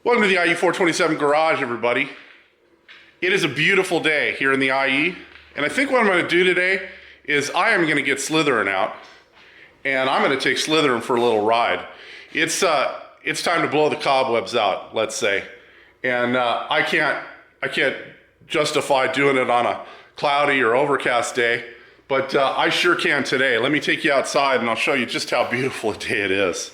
Welcome to the IE 427 garage, everybody. It is a beautiful day here in the IE, and I think what I'm going to do today is I am going to get SLTHRR N Out, and I'm going to take SLTHRR for a little ride. It's time to blow the cobwebs out, let's say, and I can't justify doing it on a cloudy or overcast day, but I sure can today. Let me take you outside, and I'll show you just how beautiful a day it is.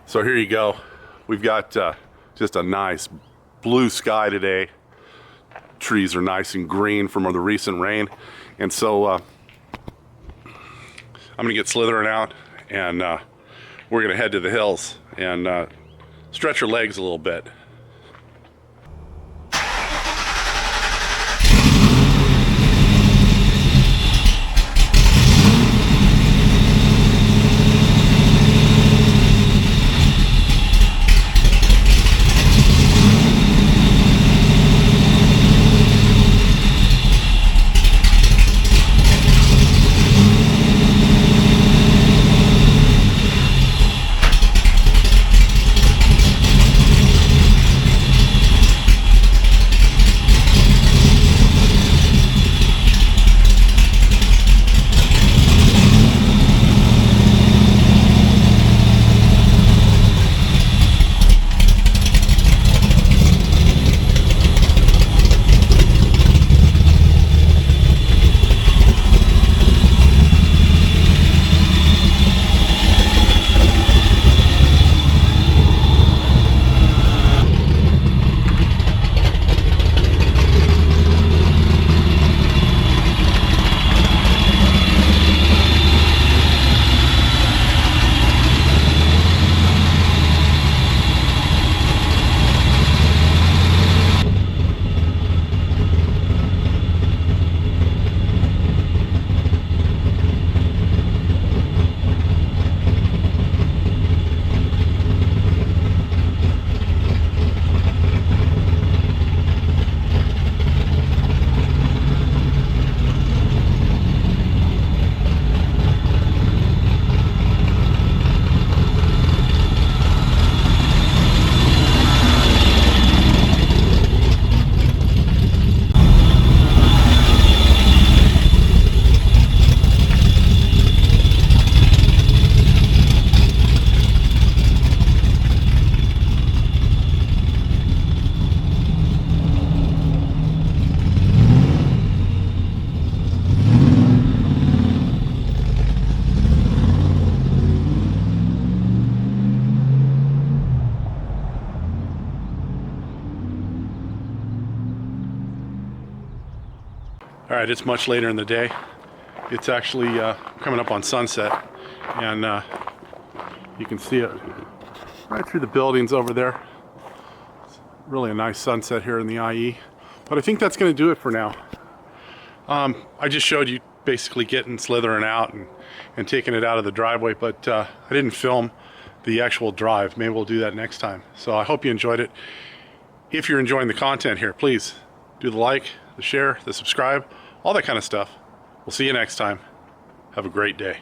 So here you go. We've got just a nice blue sky today. Trees are nice and green from the recent rain. And so I'm gonna get SLTHRR N Out, and we're gonna head to the hills and stretch our legs a little bit. All right, it's much later in the day. It's actually coming up on sunset, and you can see it right through the buildings over there. It's really a nice sunset here in the IE, but I think that's going to do it for now. I just showed you basically getting SLTHRR N Out and taking it out of the driveway, but I didn't film the actual drive. Maybe we'll do that next time. So I hope you enjoyed it. If you're enjoying the content here, please do the like, the share, the subscribe, all that kind of stuff. We'll see you next time. Have a great day.